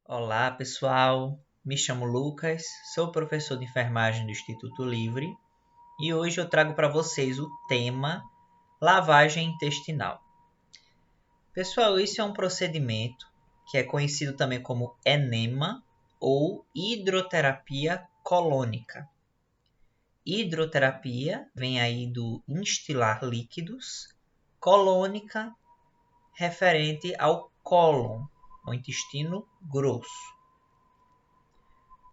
Olá, pessoal. Me chamo Lucas, sou professor de enfermagem do Instituto Livre e hoje eu trago para vocês o tema lavagem intestinal. Pessoal, isso é um procedimento que é conhecido também como enema ou hidroterapia colônica. Hidroterapia vem aí do instilar líquidos, colônica referente ao cólon, ao intestino grosso.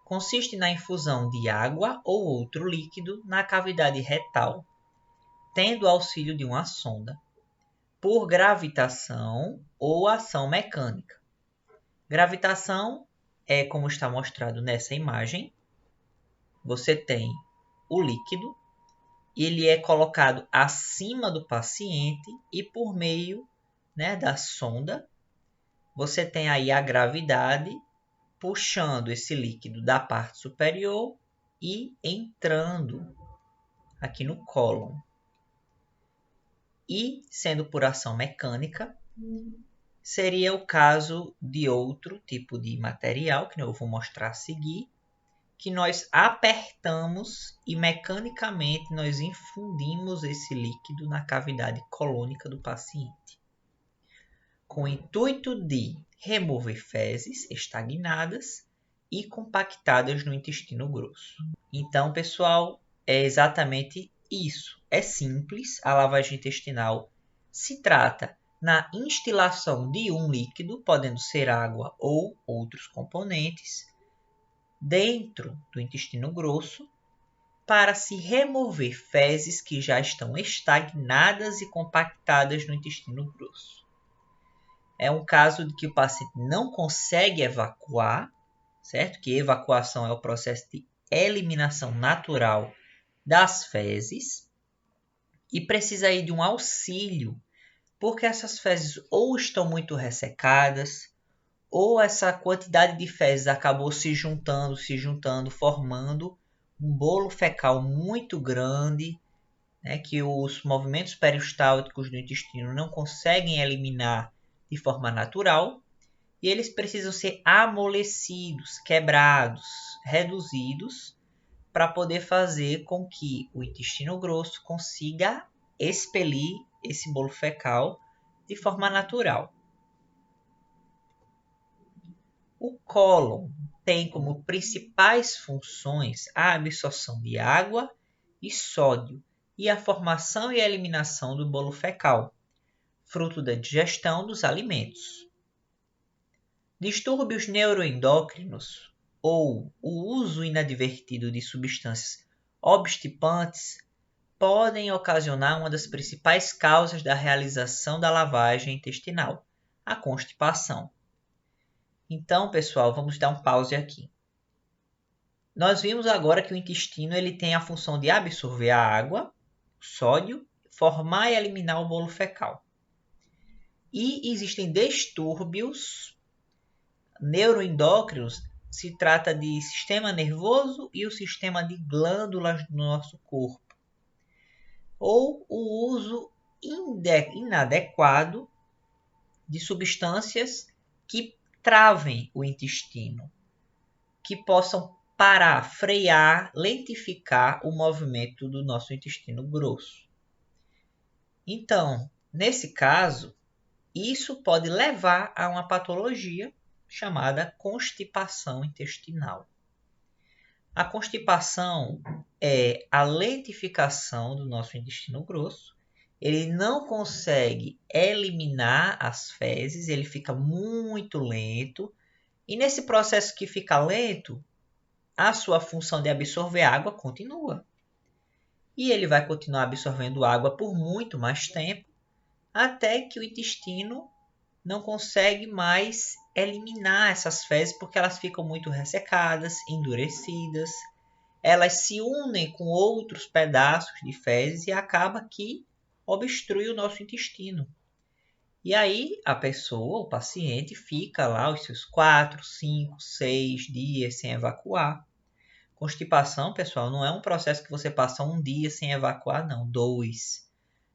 Consiste na infusão de água ou outro líquido na cavidade retal, tendo auxílio de uma sonda, por gravitação ou ação mecânica. Gravitação é como está mostrado nessa imagem. Você tem o líquido, ele é colocado acima do paciente e por meio, da sonda, você tem aí a gravidade puxando esse líquido da parte superior e entrando aqui no cólon. E, sendo por ação mecânica, seria o caso de outro tipo de material, que eu vou mostrar a seguir, que nós apertamos e mecanicamente nós infundimos esse líquido na cavidade colônica do paciente, com o intuito de remover fezes estagnadas e compactadas no intestino grosso. Então, pessoal, é exatamente isso. É simples, a lavagem intestinal se trata na instilação de um líquido, podendo ser água ou outros componentes, dentro do intestino grosso, para se remover fezes que já estão estagnadas e compactadas no intestino grosso. É um caso de que o paciente não consegue evacuar, certo? Que evacuação é o processo de eliminação natural das fezes e precisa aí de um auxílio, porque essas fezes ou estão muito ressecadas, ou essa quantidade de fezes acabou se juntando, formando um bolo fecal muito grande, que os movimentos peristálticos do intestino não conseguem eliminar de forma natural, e eles precisam ser amolecidos, quebrados, reduzidos, para poder fazer com que o intestino grosso consiga expelir esse bolo fecal de forma natural. O cólon tem como principais funções a absorção de água e sódio e a formação e a eliminação do bolo fecal, fruto da digestão dos alimentos. Distúrbios neuroendócrinos ou o uso inadvertido de substâncias obstipantes podem ocasionar uma das principais causas da realização da lavagem intestinal, a constipação. Então, pessoal, vamos dar um pause aqui. Nós vimos agora que o intestino ele tem a função de absorver a água, o sódio, formar e eliminar o bolo fecal. E existem distúrbios neuroendócrinos, se trata de sistema nervoso e o sistema de glândulas do nosso corpo. Ou o uso inadequado de substâncias que travem o intestino, que possam parar, frear, lentificar o movimento do nosso intestino grosso. Então, nesse caso, isso pode levar a uma patologia chamada constipação intestinal. A constipação é a lentificação do nosso intestino grosso. Ele não consegue eliminar as fezes, ele fica muito lento. E nesse processo que fica lento, a sua função de absorver água continua. E ele vai continuar absorvendo água por muito mais tempo, até que o intestino não consegue mais eliminar essas fezes porque elas ficam muito ressecadas, endurecidas. Elas se unem com outros pedaços de fezes e acaba que obstrui o nosso intestino. E aí a pessoa, o paciente, fica lá os seus 4, 5, 6 dias sem evacuar. Constipação, pessoal, não é um processo que você passa um dia sem evacuar, não. 2.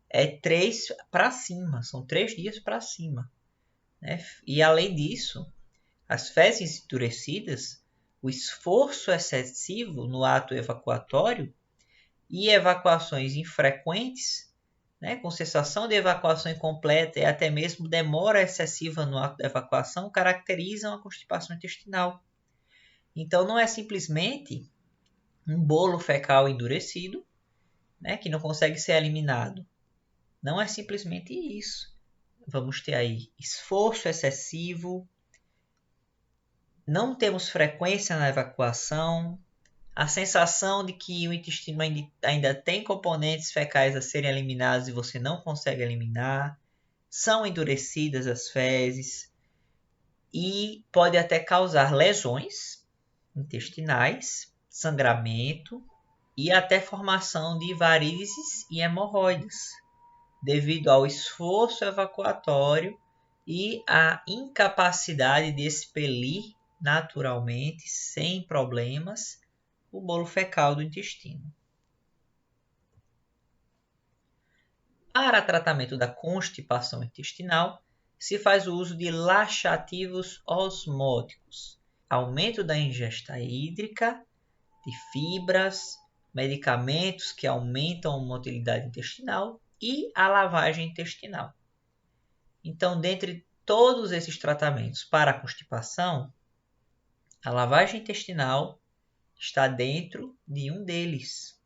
É 3 para cima, são 3 dias para cima. E além disso, As fezes endurecidas, o esforço excessivo no ato evacuatório e evacuações infrequentes, né, com cessação de evacuação incompleta e até mesmo demora excessiva no ato de evacuação, caracterizam a constipação intestinal. Então, não é simplesmente um bolo fecal endurecido, né, que não consegue ser eliminado. Não é simplesmente isso. Vamos ter aí esforço excessivo, não temos frequência na evacuação, a sensação de que o intestino ainda tem componentes fecais a serem eliminados e você não consegue eliminar, são endurecidas as fezes e pode até causar lesões intestinais, sangramento e até formação de varizes e hemorroidas, devido ao esforço evacuatório e à incapacidade de expelir naturalmente, sem problemas, o bolo fecal do intestino. Para tratamento da constipação intestinal, se faz o uso de laxativos osmóticos, aumento da ingesta hídrica, de fibras, medicamentos que aumentam a motilidade intestinal e a lavagem intestinal. Então, dentre todos esses tratamentos para a constipação, a lavagem intestinal está dentro de um deles.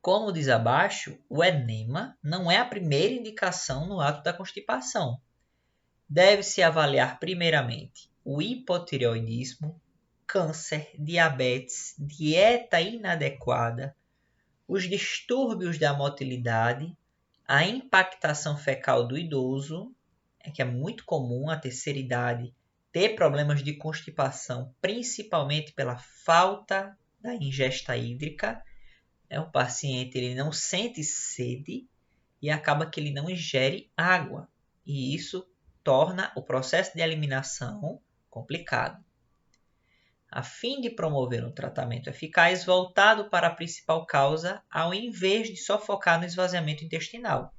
Como diz abaixo, o enema não é a primeira indicação no ato da constipação. Deve-se avaliar primeiramente o hipotireoidismo, câncer, diabetes, dieta inadequada, os distúrbios da motilidade, a impactação fecal do idoso, que é muito comum a terceira idade ter problemas de constipação, principalmente pela falta da ingesta hídrica. O paciente ele não sente sede e acaba que ele não ingere água. E isso torna o processo de eliminação complicado. A fim de promover um tratamento eficaz voltado para a principal causa, ao invés de só focar no esvaziamento intestinal.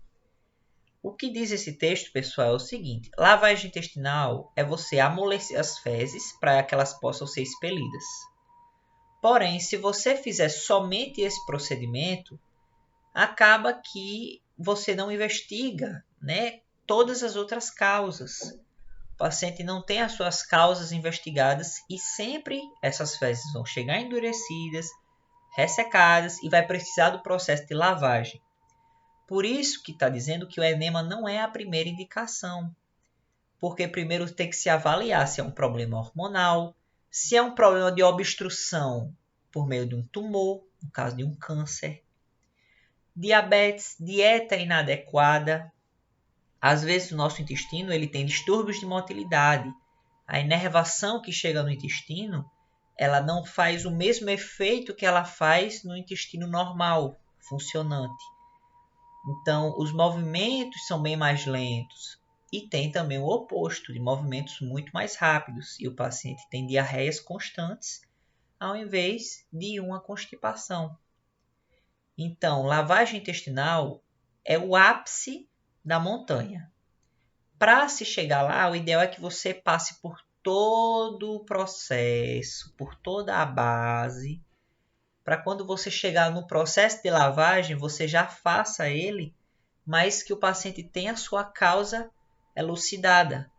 O que diz esse texto, pessoal, é o seguinte: lavagem intestinal é você amolecer as fezes para que elas possam ser expelidas. Porém, se você fizer somente esse procedimento, acaba que você não investiga, né, todas as outras causas. O paciente não tem as suas causas investigadas e sempre essas fezes vão chegar endurecidas, ressecadas e vai precisar do processo de lavagem. Por isso que está dizendo que o enema não é a primeira indicação, porque primeiro tem que se avaliar se é um problema hormonal, se é um problema de obstrução por meio de um tumor, no caso de um câncer, diabetes, dieta inadequada. Às vezes o nosso intestino ele tem distúrbios de motilidade. A inervação que chega no intestino, ela não faz o mesmo efeito que ela faz no intestino normal, funcionante. Então, os movimentos são bem mais lentos. E tem também o oposto, de movimentos muito mais rápidos. E o paciente tem diarreias constantes, ao invés de uma constipação. Então, lavagem intestinal é o ápice da montanha. Para se chegar lá, o ideal é que você passe por todo o processo, por toda a base, para quando você chegar no processo de lavagem, você já faça ele, mas que o paciente tenha a sua causa elucidada,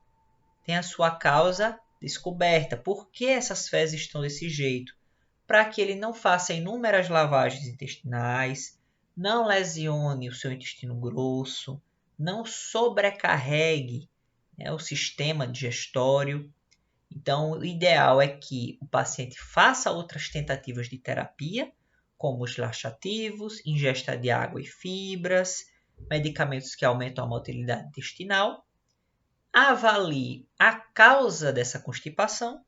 tenha a sua causa descoberta. Por que essas fezes estão desse jeito? Para que ele não faça inúmeras lavagens intestinais, não lesione o seu intestino grosso, não sobrecarregue, né, o sistema digestório. Então, o ideal é que o paciente faça outras tentativas de terapia, como os laxativos, ingesta de água e fibras, medicamentos que aumentam a motilidade intestinal, avalie a causa dessa constipação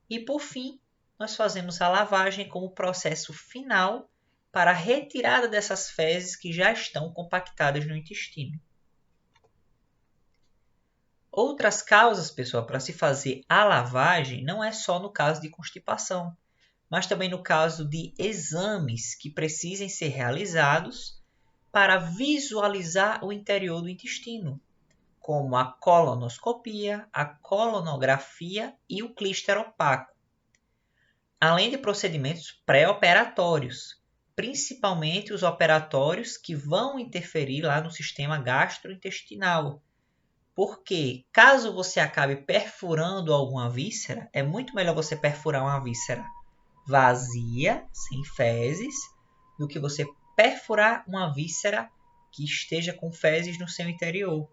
e, por fim, nós fazemos a lavagem como processo final para a retirada dessas fezes que já estão compactadas no intestino. Outras causas, pessoal, para se fazer a lavagem não é só no caso de constipação, mas também no caso de exames que precisem ser realizados para visualizar o interior do intestino, como a colonoscopia, a colonografia e o clíster opaco, além de procedimentos pré-operatórios, principalmente os operatórios que vão interferir lá no sistema gastrointestinal. Porque caso você acabe perfurando alguma víscera, é muito melhor você perfurar uma víscera vazia, sem fezes, do que você perfurar uma víscera que esteja com fezes no seu interior.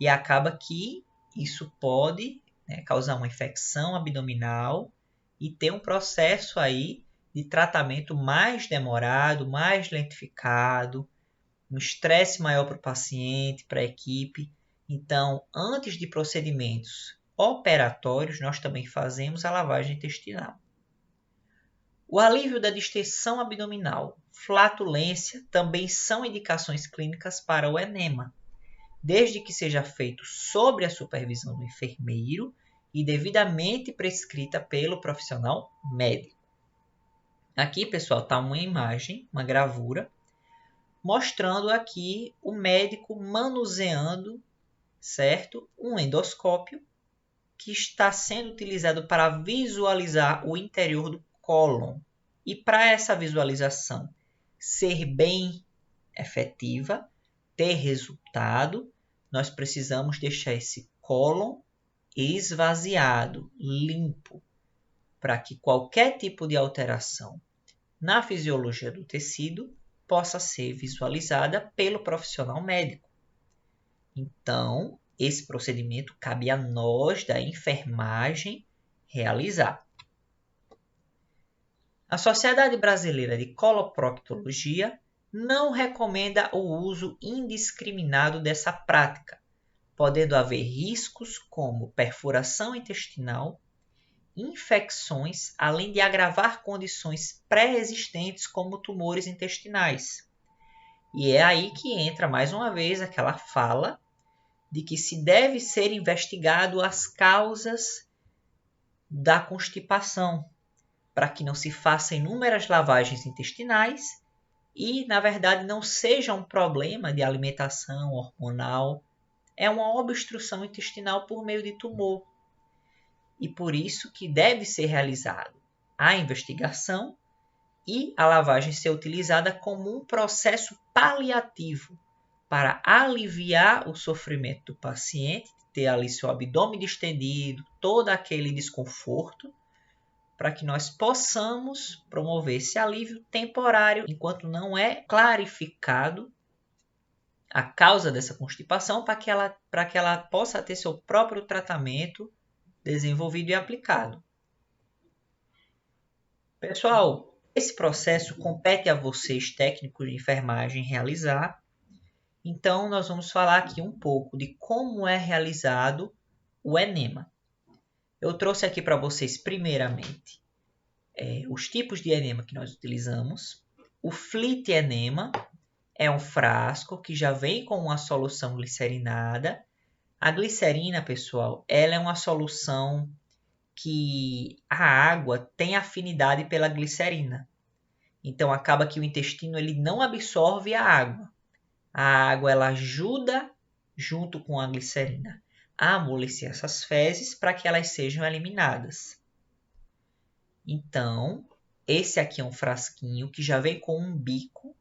E acaba que isso pode, né, causar uma infecção abdominal e ter um processo aí de tratamento mais demorado, mais lentificado, um estresse maior para o paciente, para a equipe. Então, antes de procedimentos operatórios, nós também fazemos a lavagem intestinal. O alívio da distensão abdominal, flatulência, também são indicações clínicas para o enema, desde que seja feito sob a supervisão do enfermeiro e devidamente prescrita pelo profissional médico. Aqui, pessoal, está uma imagem, uma gravura, mostrando aqui o médico manuseando, certo, um endoscópio que está sendo utilizado para visualizar o interior do cólon. E para essa visualização ser bem efetiva, ter resultado, nós precisamos deixar esse cólon esvaziado, limpo, para que qualquer tipo de alteração na fisiologia do tecido possa ser visualizada pelo profissional médico. Então, esse procedimento cabe a nós da enfermagem realizar. A Sociedade Brasileira de Coloproctologia não recomenda o uso indiscriminado dessa prática, podendo haver riscos como perfuração intestinal, infecções, além de agravar condições pré-existentes como tumores intestinais. E é aí que entra mais uma vez aquela fala de que se deve ser investigado as causas da constipação, para que não se façam inúmeras lavagens intestinais e, na verdade, não seja um problema de alimentação hormonal, é uma obstrução intestinal por meio de tumor. E por isso que deve ser realizado a investigação e a lavagem ser utilizada como um processo paliativo para aliviar o sofrimento do paciente, ter ali seu abdômen distendido, todo aquele desconforto, para que nós possamos promover esse alívio temporário, enquanto não é clarificado a causa dessa constipação, para que ela possa ter seu próprio tratamento desenvolvido e aplicado. Pessoal, esse processo compete a vocês, técnicos de enfermagem, realizar. Então, nós vamos falar aqui um pouco de como é realizado o enema. Eu trouxe aqui para vocês, primeiramente, os tipos de enema que nós utilizamos. O Fleet enema é um frasco que já vem com uma solução glicerinada. A glicerina, pessoal, ela é uma solução que a água tem afinidade pela glicerina. Então, acaba que o intestino ele não absorve a água. A água ela ajuda, junto com a glicerina, a amolecer essas fezes para que elas sejam eliminadas. Então, esse aqui é um frasquinho que já vem com um bico,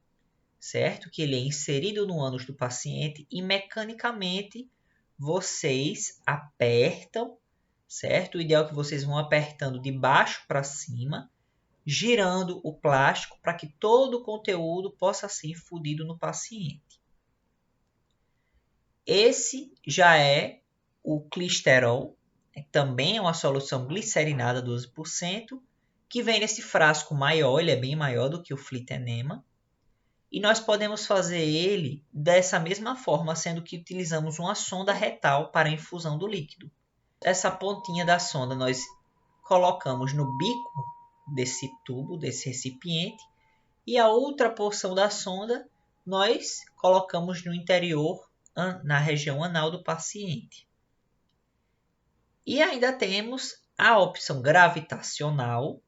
certo? Que ele é inserido no ânus do paciente e mecanicamente vocês apertam, certo? O ideal é que vocês vão apertando de baixo para cima, girando o plástico para que todo o conteúdo possa ser infundido no paciente. Esse já é o clisterol, também é uma solução glicerinada 12%, que vem nesse frasco maior, ele é bem maior do que o Fleet enema. E nós podemos fazer ele dessa mesma forma, sendo que utilizamos uma sonda retal para a infusão do líquido. Essa pontinha da sonda nós colocamos no bico desse tubo, desse recipiente, e a outra porção da sonda nós colocamos no interior, na região anal do paciente. E ainda temos a opção gravitacional,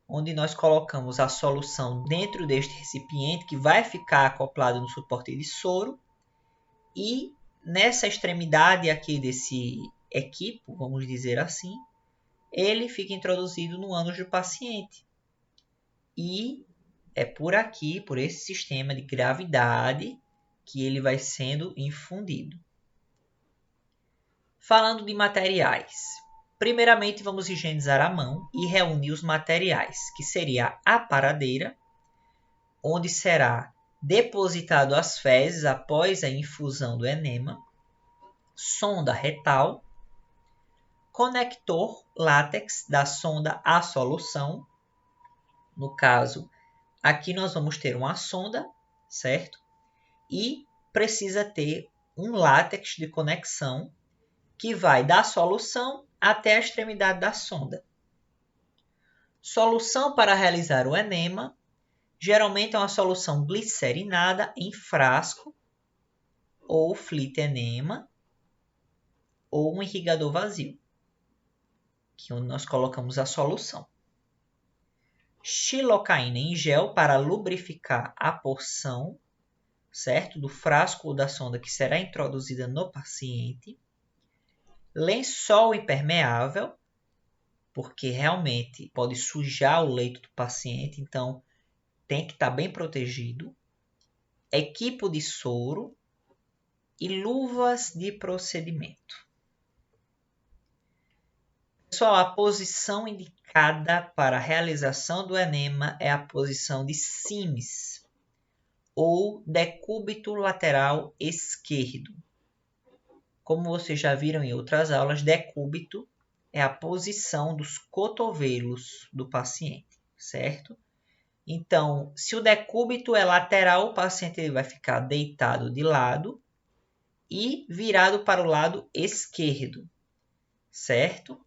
onde nós colocamos a solução dentro deste recipiente, que vai ficar acoplado no suporte de soro, e nessa extremidade aqui desse equipo, vamos dizer assim, ele fica introduzido no ânus do paciente. E é por aqui, por esse sistema de gravidade, que ele vai sendo infundido. Falando de materiais. Primeiramente, vamos higienizar a mão e reunir os materiais, que seria a paradeira, onde será depositado as fezes após a infusão do enema, sonda retal, conector látex da sonda à solução. No caso, aqui nós vamos ter uma sonda, certo? E precisa ter um látex de conexão que vai da solução até a extremidade da sonda. Solução para realizar o enema, geralmente é uma solução glicerinada em frasco, ou flit enema, ou um irrigador vazio, que é onde nós colocamos a solução. Xilocaína em gel para lubrificar a porção, certo? Do frasco ou da sonda que será introduzida no paciente. Lençol impermeável, porque realmente pode sujar o leito do paciente, então tem que estar bem protegido. Equipo de soro e luvas de procedimento. Pessoal, a posição indicada para a realização do enema é a posição de Sims, ou decúbito lateral esquerdo. Como vocês já viram em outras aulas, decúbito é a posição dos cotovelos do paciente, certo? Então, se o decúbito é lateral, o paciente ele vai ficar deitado de lado e virado para o lado esquerdo, certo?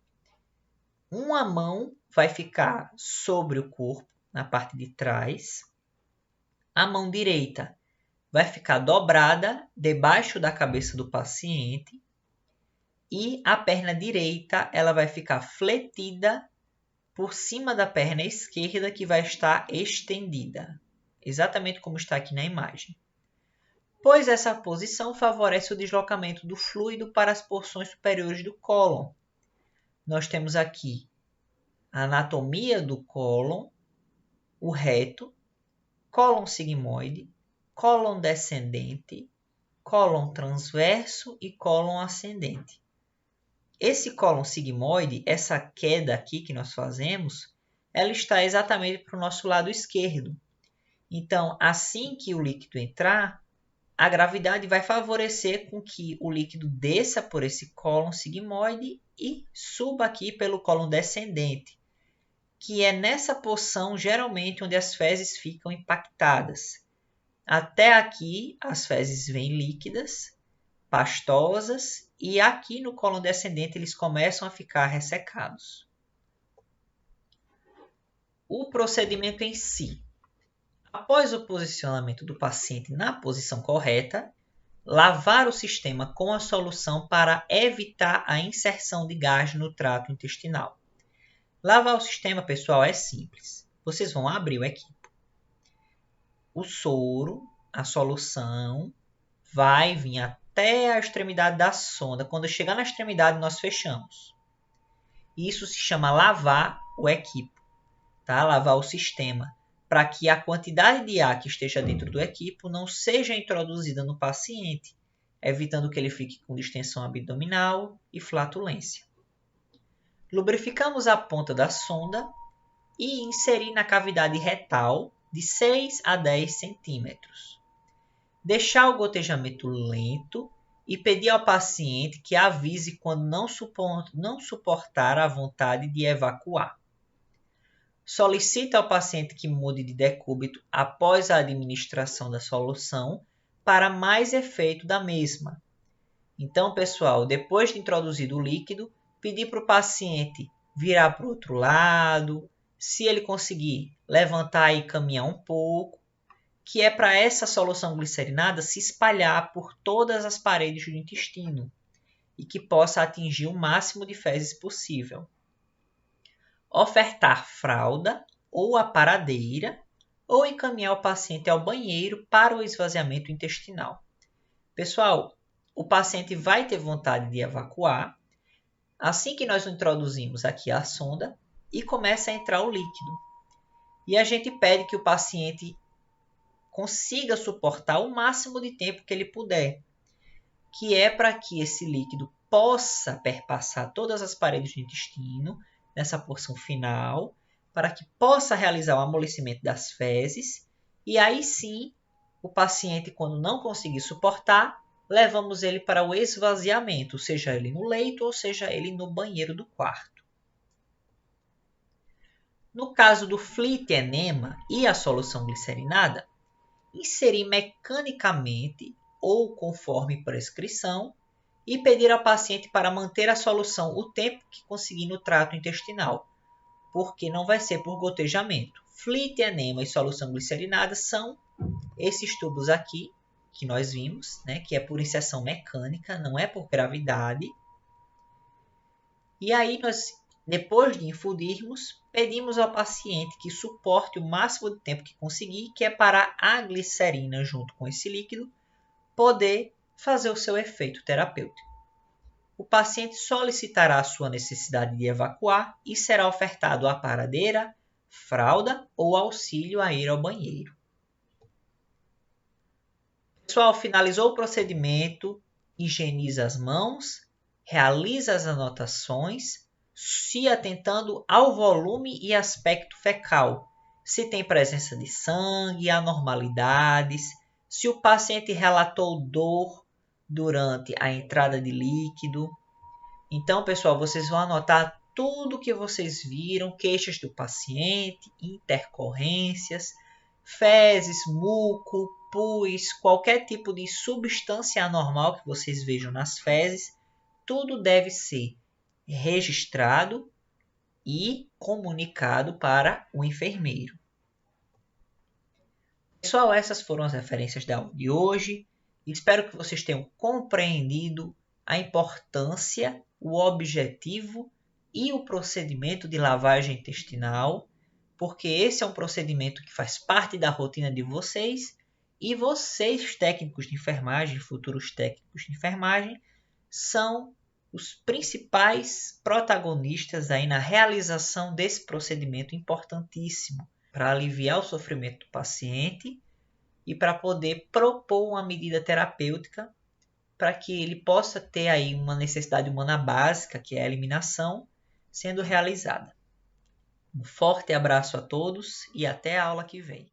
Uma mão vai ficar sobre o corpo, na parte de trás. A mão direita vai ficar dobrada debaixo da cabeça do paciente e a perna direita ela vai ficar fletida por cima da perna esquerda que vai estar estendida, exatamente como está aqui na imagem. Pois essa posição favorece o deslocamento do fluido para as porções superiores do cólon. Nós temos aqui a anatomia do cólon, o reto, cólon sigmoide, cólon descendente, cólon transverso e cólon ascendente. Esse cólon sigmoide, essa queda aqui que nós fazemos, ela está exatamente para o nosso lado esquerdo. Então, assim que o líquido entrar, a gravidade vai favorecer com que o líquido desça por esse cólon sigmoide e suba aqui pelo cólon descendente, que é nessa porção geralmente onde as fezes ficam impactadas. Até aqui as fezes vêm líquidas, pastosas, e aqui no cólon descendente eles começam a ficar ressecados. O procedimento em si. Após o posicionamento do paciente na posição correta, lavar o sistema com a solução para evitar a inserção de gás no trato intestinal. Lavar o sistema, pessoal, é simples. Vocês vão abrir o equipo. O soro, a solução, vai vir até a extremidade da sonda. Quando chegar na extremidade, nós fechamos. Isso se chama lavar o equipo, tá? Lavar o sistema, para que a quantidade de ar que esteja dentro do equipo não seja introduzida no paciente, evitando que ele fique com distensão abdominal e flatulência. Lubrificamos a ponta da sonda e inserir na cavidade retal de 6 a 10 centímetros. Deixar o gotejamento lento e pedir ao paciente que avise quando não suportar a vontade de evacuar. Solicita ao paciente que mude de decúbito após a administração da solução para mais efeito da mesma. Então, pessoal, depois de introduzido o líquido, pedir para o paciente virar para o outro lado, se ele conseguir levantar e caminhar um pouco, que é para essa solução glicerinada se espalhar por todas as paredes do intestino e que possa atingir o máximo de fezes possível. Ofertar fralda ou a paradeira ou encaminhar o paciente ao banheiro para o esvaziamento intestinal. Pessoal, o paciente vai ter vontade de evacuar assim que nós introduzimos aqui a sonda e começa a entrar o líquido. E a gente pede que o paciente consiga suportar o máximo de tempo que ele puder, que é para que esse líquido possa perpassar todas as paredes do intestino, nessa porção final, para que possa realizar o amolecimento das fezes, e aí sim, o paciente, quando não conseguir suportar, levamos ele para o esvaziamento, seja ele no leito ou seja ele no banheiro do quarto. No caso do fleet enema e a solução glicerinada, inserir mecanicamente ou conforme prescrição e pedir ao paciente para manter a solução o tempo que conseguir no trato intestinal, porque não vai ser por gotejamento. Fleet enema e solução glicerinada são esses tubos aqui que nós vimos, né, que é por inserção mecânica, não é por gravidade. E aí nós, depois de infundirmos, pedimos ao paciente que suporte o máximo de tempo que conseguir, que é para a glicerina junto com esse líquido poder fazer o seu efeito terapêutico. O paciente solicitará a sua necessidade de evacuar e será ofertado a paradeira, fralda ou auxílio a ir ao banheiro. Pessoal, finalizou o procedimento, higieniza as mãos, realiza as anotações, se atentando ao volume e aspecto fecal, se tem presença de sangue, anormalidades, se o paciente relatou dor durante a entrada de líquido. Então, pessoal, vocês vão anotar tudo que vocês viram, queixas do paciente, intercorrências, fezes, muco, pus, qualquer tipo de substância anormal que vocês vejam nas fezes, tudo deve ser registrado e comunicado para o enfermeiro. Pessoal, essas foram as referências da aula de hoje. Espero que vocês tenham compreendido a importância, o objetivo e o procedimento de lavagem intestinal, porque esse é um procedimento que faz parte da rotina de vocês e vocês, técnicos de enfermagem, futuros técnicos de enfermagem, são os principais protagonistas aí na realização desse procedimento importantíssimo para aliviar o sofrimento do paciente e para poder propor uma medida terapêutica para que ele possa ter aí uma necessidade humana básica, que é a eliminação, sendo realizada. Um forte abraço a todos e até a aula que vem.